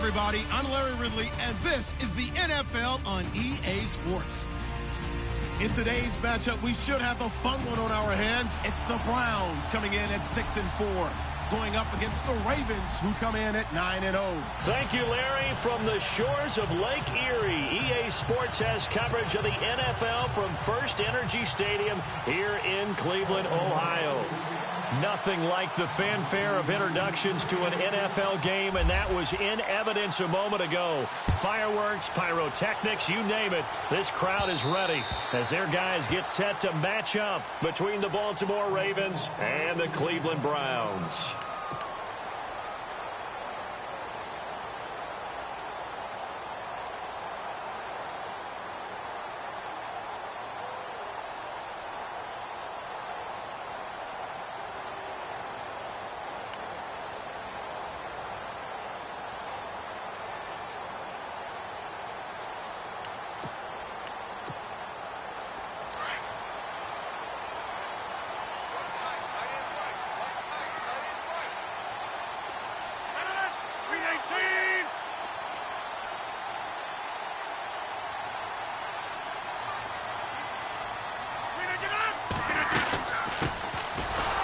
everybody. I'm Larry Ridley, and this is the NFL on EA Sports. In today's matchup, we should have a fun one on our hands. It's the Browns coming in at 6-4, going up against the Ravens, who come in at 9-0. Thank you, Larry. From the shores of Lake Erie, EA Sports has coverage of the NFL from First Energy Stadium here in Cleveland, Ohio. Nothing like the fanfare of introductions to an NFL game, and that was in evidence a moment ago. Fireworks, pyrotechnics, you name it. This crowd is ready as their guys get set to match up between the Baltimore Ravens and the Cleveland Browns.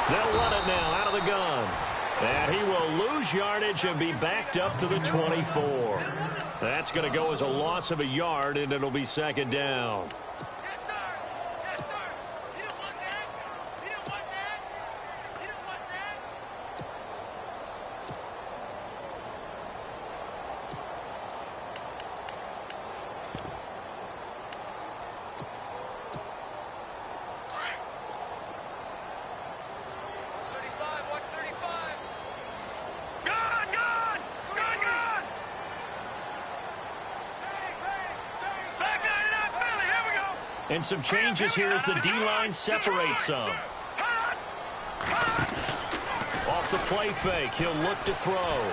They'll run it now out of the gun. And he will lose yardage and be backed up to the 24. That's going to go as a loss of a yard, and it'll be second down. And some changes here as the D-line separates some. Off the play fake, he'll look to throw.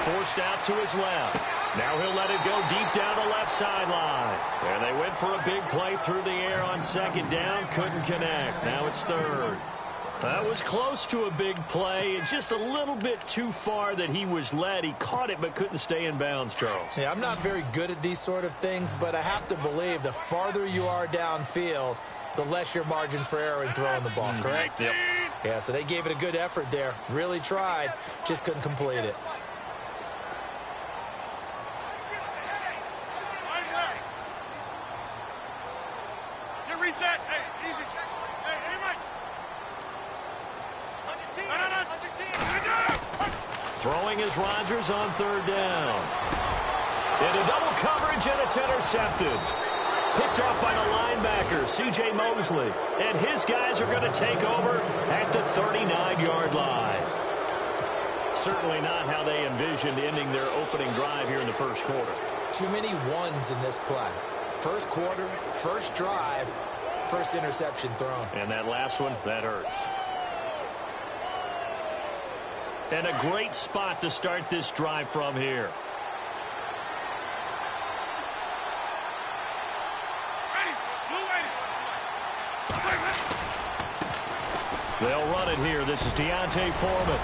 Forced out to his left. Now he'll let it go deep down the left sideline. And they went for a big play through the air on second down. Couldn't connect. Now it's third. That was close to a big play, and just a little bit too far that he was led. He caught it but couldn't stay in bounds, Charles. Yeah, I'm not very good at these sort of things, but I have to believe the farther you are downfield, the less your margin for error in throwing the ball, correct? Yep. Yeah, so they gave it a good effort there. Really tried, just couldn't complete it. Throwing is Rodgers on third down. Into double coverage, and it's intercepted. Picked off by the linebacker, C.J. Mosley. And his guys are going to take over at the 39-yard line. Certainly not how they envisioned ending their opening drive here in the first quarter. Too many ones in this play. First quarter, first drive, first interception thrown. And that last one, that hurts. And a great spot to start this drive from here. They'll run it here. This is Deontay Foreman.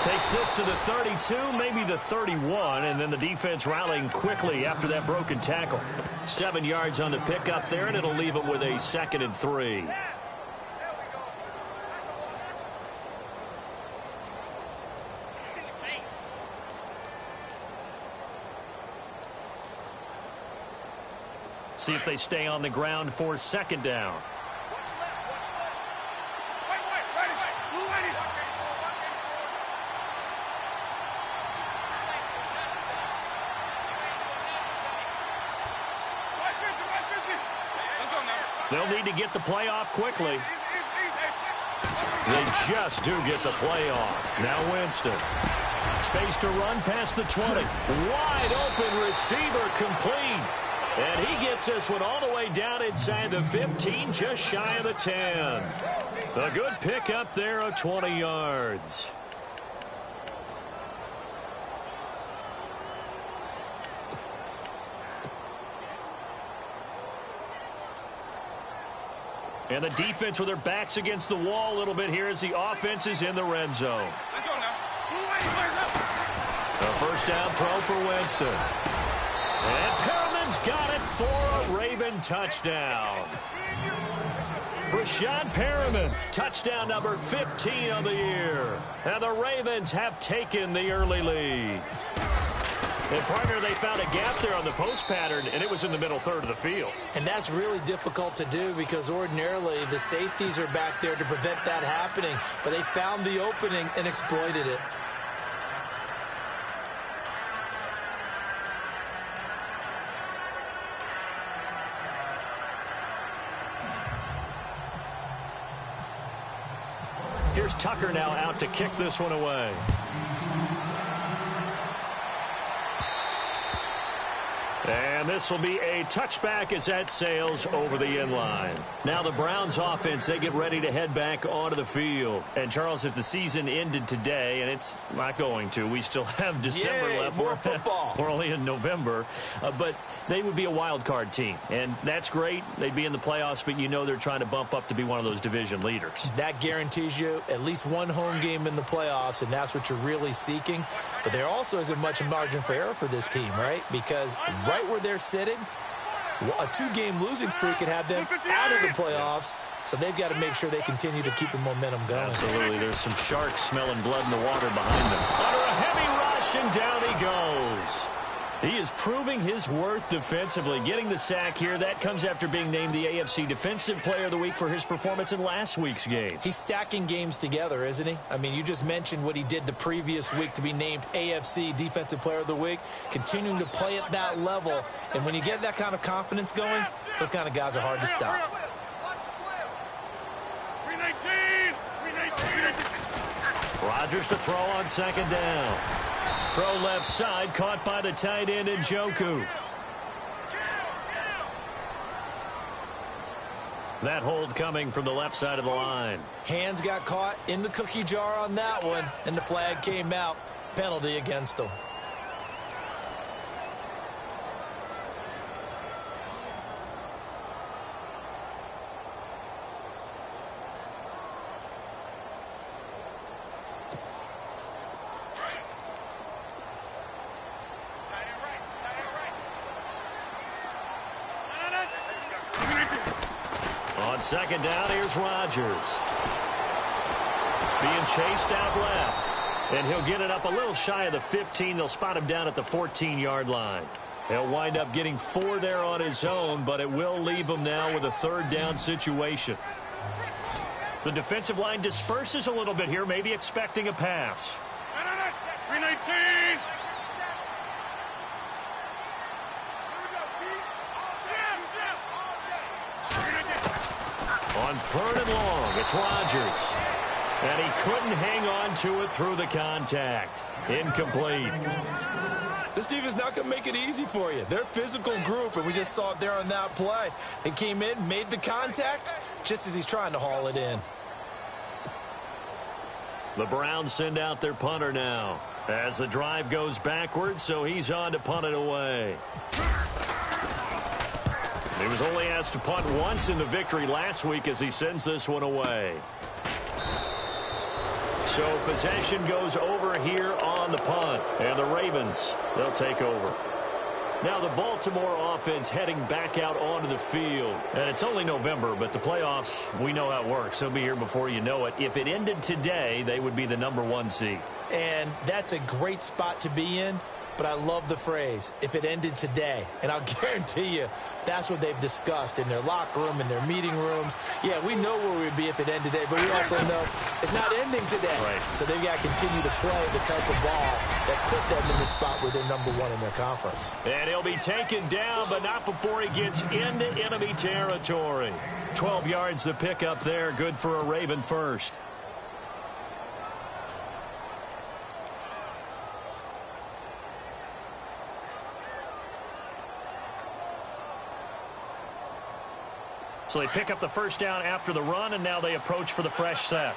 Takes this to the 32, maybe the 31, and then the defense rallying quickly after that broken tackle. 7 yards on the pickup there, and it'll leave it with a 2nd and 3. See if they stay on the ground for second down. They'll need to get the play off quickly. They just do get the play off. Now Winston. Space to run past the 20. Wide open receiver complete. And he gets this one all the way down inside the 15, just shy of the 10. A good pickup there of 20 yards. And the defense with their backs against the wall a little bit here as the offense is in the red zone. A first down throw for Winston. And Perriman's got it for a Raven touchdown. Brashad Perriman, touchdown number 15 of the year. And the Ravens have taken the early lead. And, partner, they found a gap there on the post pattern, and it was in the middle third of the field. And that's really difficult to do because ordinarily the safeties are back there to prevent that happening. But they found the opening and exploited it. Here's Tucker now out to kick this one away. And this will be a touchback as that sails over the end line. Now the Browns offense, they get ready to head back onto the field. And, Charles, if the season ended today, and it's not going to, we still have December left. More football. We're only in November. But they would be a wild card team. And that's great. They'd be in the playoffs, but you know they're trying to bump up to be one of those division leaders. That guarantees you at least one home game in the playoffs, and that's what you're really seeking. But there also isn't much margin for error for this team, right? Because right where they're sitting, a 2-game losing streak could have them out of the playoffs. So they've got to make sure they continue to keep the momentum going. Absolutely. There's some sharks smelling blood in the water behind them. Under a heavy rush, and down he goes. He is proving his worth defensively. Getting the sack here, that comes after being named the AFC Defensive Player of the Week for his performance in last week's game. He's stacking games together, isn't he? I mean, you just mentioned what he did the previous week to be named AFC Defensive Player of the Week, continuing to play at that level. And when you get that kind of confidence going, those kind of guys are hard to stop. Rodgers to throw on second down. Throw left side, caught by the tight end Njoku. That hold coming from the left side of the line. Hands got caught in the cookie jar on that one, and the flag came out. Penalty against him. On second down, here's Rodgers. Being chased out left. And he'll get it up a little shy of the 15. They'll spot him down at the 14-yard line. He'll wind up getting 4 there on his own, but it will leave him now with a third down situation. The defensive line disperses a little bit here, maybe expecting a pass. 319. On third and long, it's Rodgers. And he couldn't hang on to it through the contact. Incomplete. This defense not going to make it easy for you. They're a physical group, and we just saw it there on that play. He came in, made the contact, just as he's trying to haul it in. The Browns send out their punter now as the drive goes backwards, so he's on to punt it away. He was only asked to punt once in the victory last week as he sends this one away. So possession goes over here on the punt, and the Ravens, they'll take over. Now the Baltimore offense heading back out onto the field. And it's only November, but the playoffs, we know how it works. They'll be here before you know it. If it ended today, they would be the #1 seed. And that's a great spot to be in. But I love the phrase, if it ended today. And I'll guarantee you, that's what they've discussed in their locker room, in their meeting rooms. Yeah, we know where we'd be if it ended today, but we also know it's not ending today. Right. So they've got to continue to play the type of ball that put them in the spot where they're #1 in their conference. And he'll be taken down, but not before he gets into enemy territory. 12 yards the pickup there, good for a Raven first. So they pick up the first down after the run, and now they approach for the fresh set.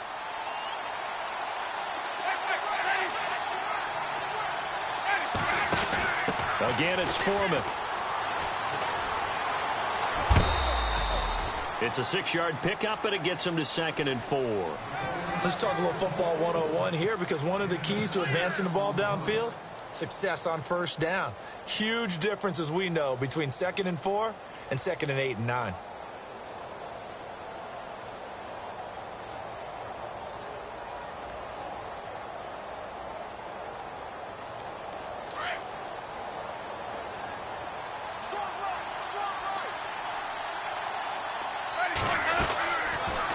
Again, it's Foreman. It's a 6-yard pickup, and it gets him to 2nd and 4. Let's talk a little football 101 here, because one of the keys to advancing the ball downfield success on first down. Huge difference, as we know, between 2nd and 4 and 2nd and 8 and 9.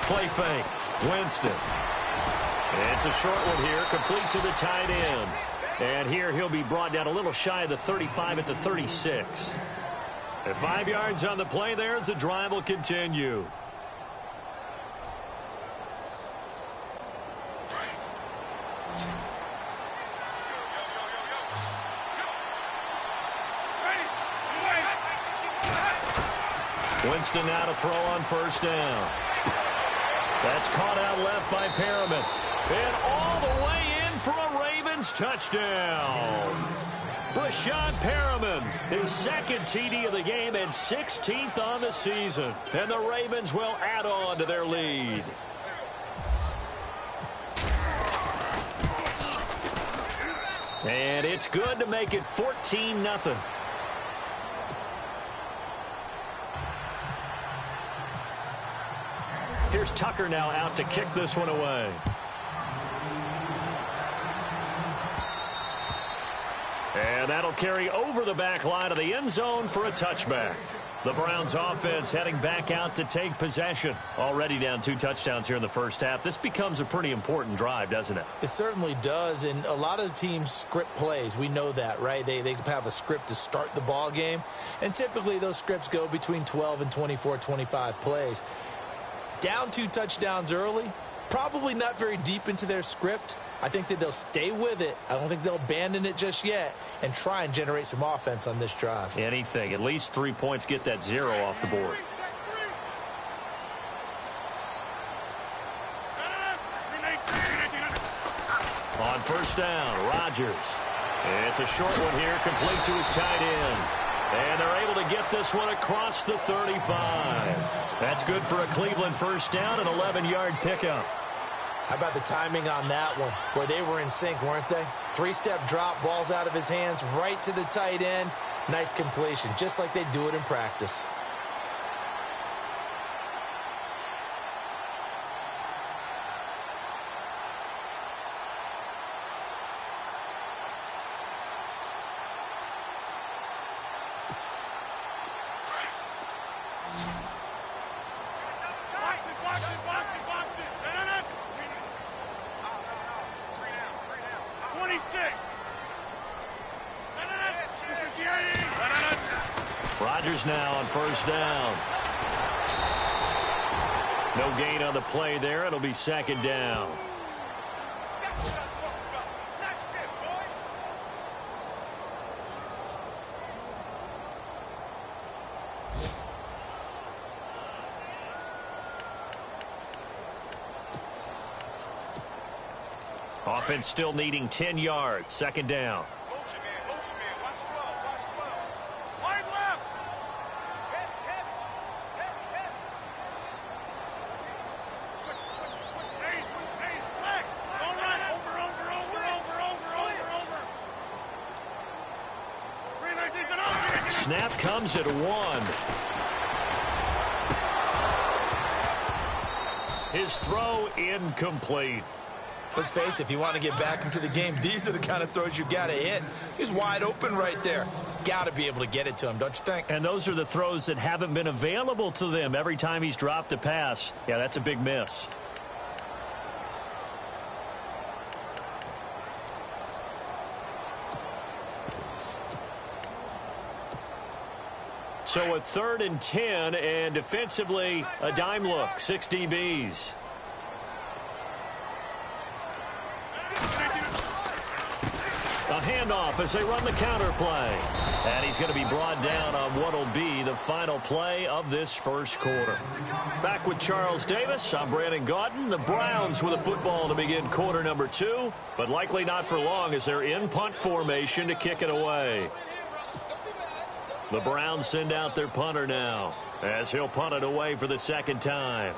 Play fake. Winston. It's a short one here, complete to the tight end. And here he'll be brought down a little shy of the 35 at the 36. And 5 yards on the play there as the drive will continue. Winston now to throw on first down. That's caught out left by Perriman. And all the way in for a Ravens touchdown. Brashad Perriman, his second TD of the game and 16th on the season. And the Ravens will add on to their lead. And it's good to make it 14-0. Here's Tucker now out to kick this one away. And that'll carry over the back line of the end zone for a touchback. The Browns offense heading back out to take possession. Already down 2 touchdowns here in the first half. This becomes a pretty important drive, doesn't it? It certainly does, and a lot of the teams script plays. We know that, right? They have a script to start the ball game, and typically those scripts go between 12 and 24, 25 plays. Down 2 touchdowns early, probably not very deep into their script. I think that they'll stay with it. I don't think they'll abandon it just yet and try and generate some offense on this drive. Anything. At least 3 points, get that 0 off the board. On first down, Rodgers. It's a short one here, complete to his tight end. And they're able to get this one across the 35. That's good for a Cleveland first down, an 11-yard pickup. How about the timing on that one, where they were in sync, weren't they? 3-step drop, ball's out of his hands, right to the tight end. Nice completion, just like they do it in practice. Rodgers now on first down. No gain on the play there. It'll be second down. Offense still needing 10 yards. Second down. Snap comes at 1. His throw incomplete. Let's face it, if you want to get back into the game, these are the kind of throws you got to hit. He's wide open right there. Got to be able to get it to him, don't you think? And those are the throws that haven't been available to them every time he's dropped a pass. Yeah, that's a big miss. So a 3rd and 10, and defensively, a dime look, 6 DBs. A handoff as they run the counter play. And he's going to be brought down on what will be the final play of this first quarter. Back with Charles Davis, I'm Brandon Gaudin. The Browns with a football to begin quarter number 2, but likely not for long as they're in punt formation to kick it away. The Browns send out their punter now as he'll punt it away for the second time.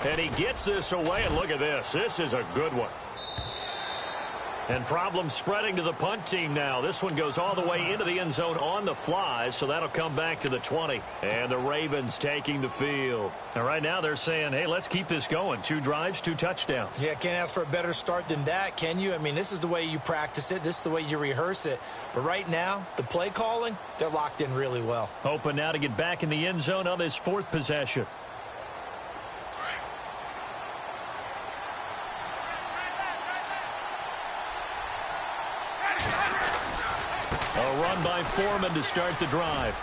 And he gets this away, and look at this. This is a good one. And problems spreading to the punt team now. This one goes all the way into the end zone on the fly, so that'll come back to the 20. And the Ravens taking the field. And right now they're saying, hey, let's keep this going. 2 drives, 2 touchdowns. Yeah, can't ask for a better start than that, can you? I mean, this is the way you practice it. This is the way you rehearse it. But right now, the play calling, they're locked in really well. Hoping now to get back in the end zone on this 4th possession. A run by Foreman to start the drive.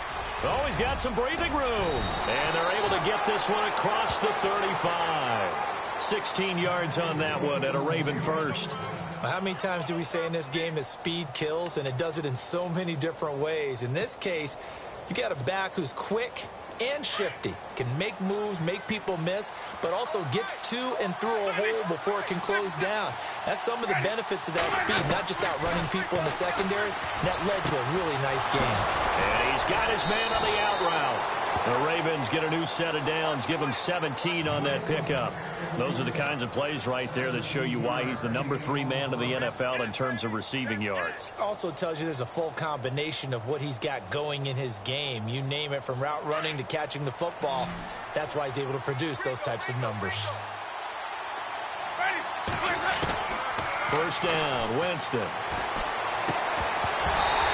Oh, he's got some breathing room. And they're able to get this one across the 35. 16 yards on that one at a Raven first. How many times do we say in this game that speed kills, and it does it in so many different ways? In this case, you got a back who's quick and shifty, can make moves, make people miss, but also gets to and through a hole before it can close down. That's some of the benefits of that speed, not just outrunning people in the secondary. That led to a really nice game. And he's got his man on the out route. The Ravens get a new set of downs, give him 17 on that pickup. Those are the kinds of plays right there that show you why he's the number 3 man of the NFL in terms of receiving yards. Also tells you there's a full combination of what he's got going in his game. You name it, from route running to catching the football. That's why he's able to produce those types of numbers. First down, Winston.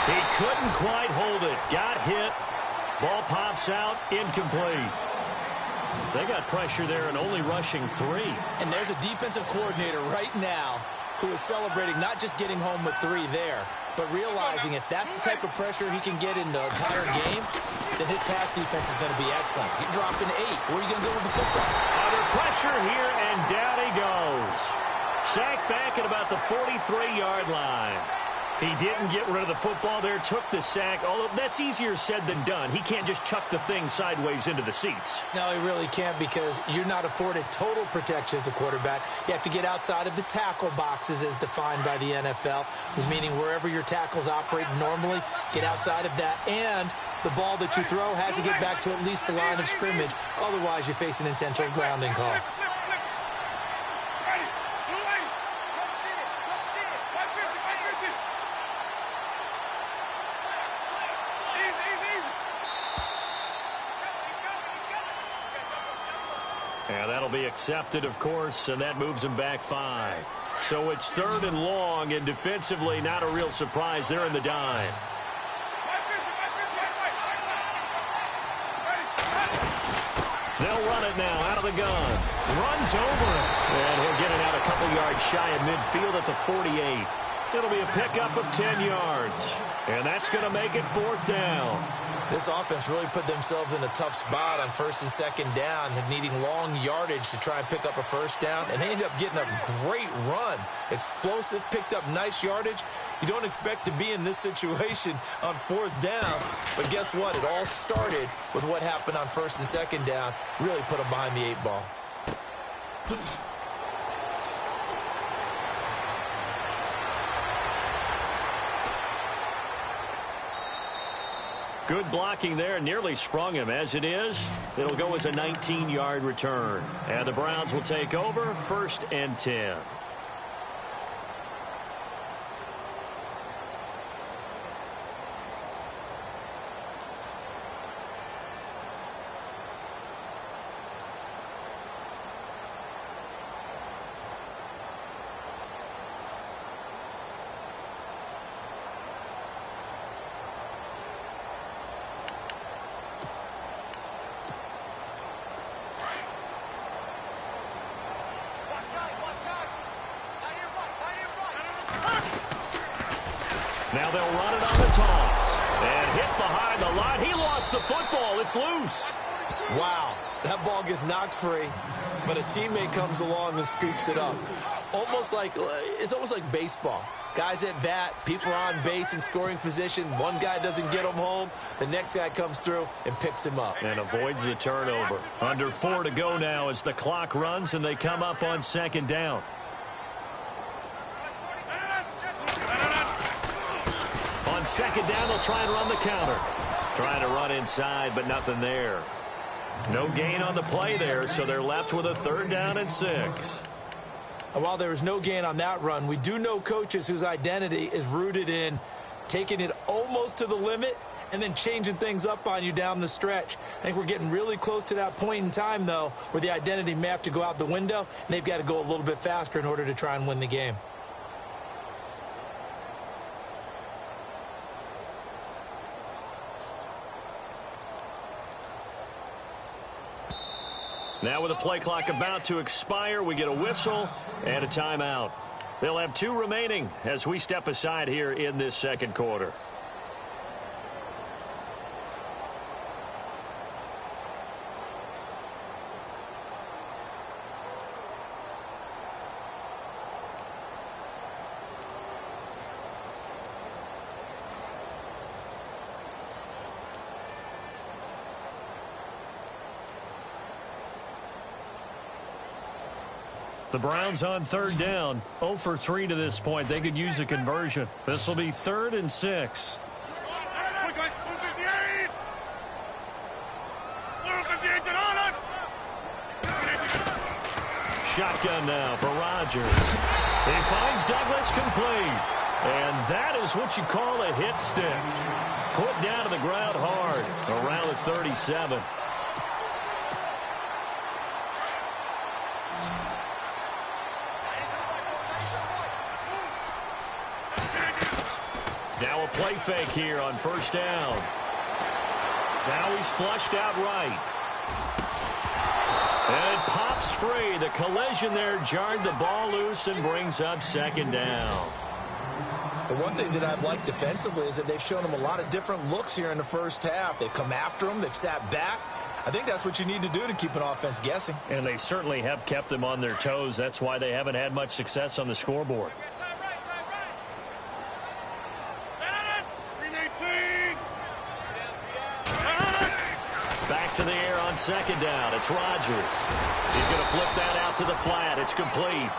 He couldn't quite hold it. Got hit. Ball pops out, incomplete. They got pressure there and only rushing 3. And there's a defensive coordinator right now who is celebrating not just getting home with 3 there, but realizing if that's the type of pressure he can get in the entire game, then his pass defense is going to be excellent. Get dropped in 8. Where are you going to go with the football? Under pressure here, and down he goes. Sacked back at about the 43-yard line. He didn't get rid of the football there, took the sack, although that's easier said than done. He can't just chuck the thing sideways into the seats. No, he really can't, because you're not afforded total protection as a quarterback. You have to get outside of the tackle boxes as defined by the NFL, meaning wherever your tackles operate normally, get outside of that, and the ball that you throw has to get back to at least the line of scrimmage. Otherwise, you face an intentional grounding call. And that'll be accepted, of course, and that moves him back 5. So it's 3rd and long, and defensively not a real surprise. They're in the dime. They'll run it now out of the gun. Runs over it. And he'll get it out a couple yards shy of midfield at the 48. It'll be a pickup of 10 yards. And that's going to make it 4th down. This offense really put themselves in a tough spot on 1st and 2nd down, needing long yardage to try and pick up a first down, and they ended up getting a great run. Explosive, picked up nice yardage. You don't expect to be in this situation on 4th down, but guess what? It all started with what happened on 1st and 2nd down. Really put them behind the 8 ball. Good blocking there, nearly sprung him. As it is, it'll go as a 19-yard return. And the Browns will take over, 1st and 10. Now they'll run it on the toss. And hit behind the line. He lost the football. It's loose. Wow. That ball gets knocked free, but a teammate comes along and scoops it up. It's almost like baseball. Guys at bat, people are on base in scoring position. One guy doesn't get him home. The next guy comes through and picks him up. And avoids the turnover. Under 4 to go now as the clock runs and they come up on 2nd down. On 2nd down, they'll try and run the counter. Trying to run inside, but nothing there. No gain on the play there, so they're left with a 3rd down and 6. And while there was no gain on that run, we do know coaches whose identity is rooted in taking it almost to the limit and then changing things up on you down the stretch. I think we're getting really close to that point in time, though, where the identity may have to go out the window, and they've got to go a little bit faster in order to try and win the game. Now with the play clock about to expire, we get a whistle and a timeout. They'll have 2 remaining as we step aside here in this 2nd quarter. The Browns on 3rd down, 0 for 3 to this point. They could use a conversion. This will be 3rd and 6. Shotgun now for Rodgers. He finds Douglas complete. And that is what you call a hit stick. Put down to the ground hard around the 37. Now a play fake here on 1st down. Now he's flushed out right. And it pops free. The collision there jarred the ball loose and brings up 2nd down. The one thing that I've liked defensively is that they've shown him a lot of different looks here in the 1st half. They've come after him. They've sat back. I think that's what you need to do to keep an offense guessing. And they certainly have kept them on their toes. That's why they haven't had much success on the scoreboard. Back to the air on 2nd down. It's Rodgers. He's going to flip that out to the flat. It's complete.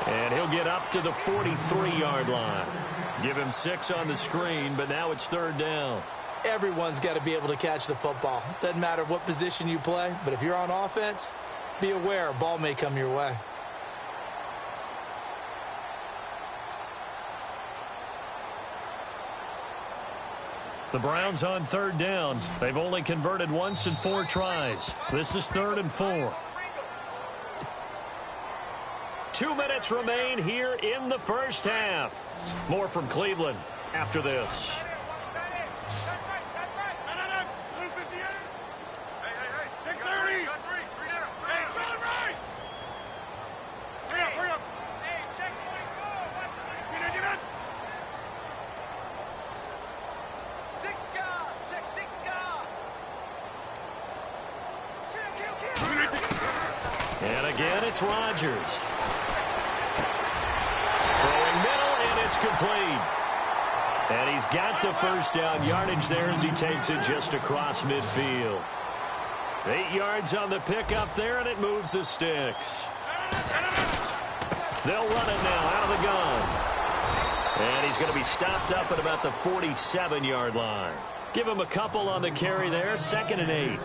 And he'll get up to the 43-yard line. Give him 6 on the screen, but now it's 3rd down. Everyone's got to be able to catch the football. Doesn't matter what position you play, but if you're on offense, be aware a ball may come your way. The Browns on 3rd down. They've only converted once in 4 tries. This is 3rd and 4. 2 minutes remain here in the 1st half. More from Cleveland after this. And again, it's Rodgers. Throwing middle, and it's complete. And he's got the 1st down yardage there as he takes it just across midfield. 8 yards on the pickup there, and it moves the sticks. They'll run it now out of the gun. And he's going to be stopped up at about the 47-yard line. Give him a couple on the carry there, 2nd and 8.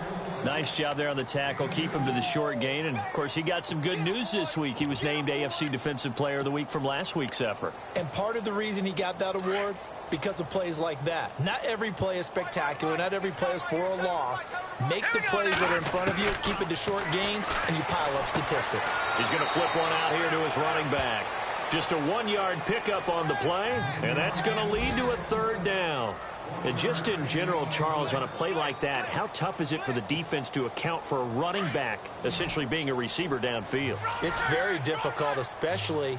Nice job there on the tackle. Keep him to the short gain. And, of course, he got some good news this week. He was named AFC Defensive Player of the Week from last week's effort. And part of the reason he got that award, because of plays like that. Not every play is spectacular. Not every play is for a loss. Make the plays that are in front of you, keep it to short gains, and you pile up statistics. He's going to flip one out here to his running back. Just a 1-yard pickup on the play, and that's going to lead to a 3rd down. And just in general, Charles, on a play like that, how tough is it for the defense to account for a running back essentially being a receiver downfield? It's very difficult, especially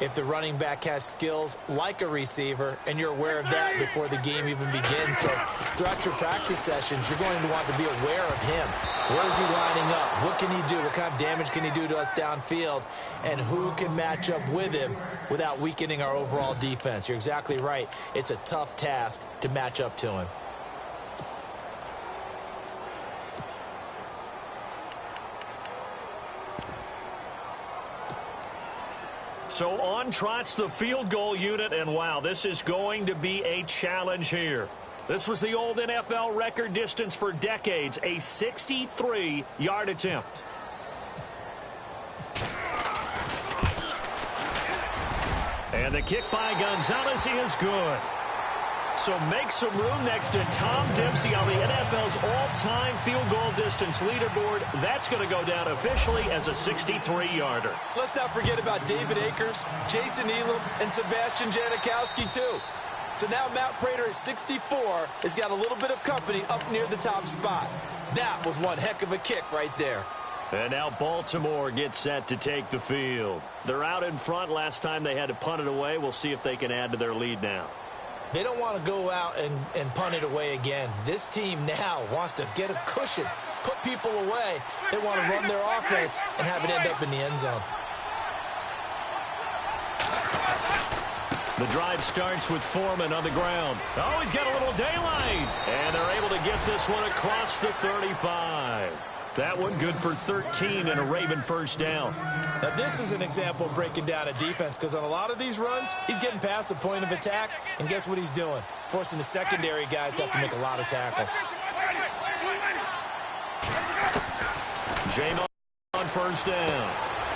if the running back has skills like a receiver, and you're aware of that before the game even begins. So throughout your practice sessions, you're going to want to be aware of him. Where is he lining up? What can he do? What kind of damage can he do to us downfield? And who can match up with him without weakening our overall defense? You're exactly right. It's a tough task to match up to him. So on trots the field goal unit, and wow, this is going to be a challenge here. This was the old NFL record distance for decades, a 63-yard attempt. And the kick by Gonzalez is good. So make some room next to Tom Dempsey on the NFL's all-time field goal distance leaderboard. That's going to go down officially as a 63-yarder. Let's not forget about David Akers, Jason Elam, and Sebastian Janikowski, too. So now Matt Prater at 64 has got a little bit of company up near the top spot. That was one heck of a kick right there. And now Baltimore gets set to take the field. They're out in front. Last time they had to punt it away. We'll see if they can add to their lead now. They don't want to go out and punt it away again. This team now wants to get a cushion, put people away. They want to run their offense and have it end up in the end zone. The drive starts with Foreman on the ground. Oh, he's got a little daylight. And they're able to get this one across the 35. That one good for 13 and a Raven first down. Now, this is an example of breaking down a defense because on a lot of these runs, he's getting past the point of attack, and guess what he's doing? Forcing the secondary guys to have to make a lot of tackles. James on first down.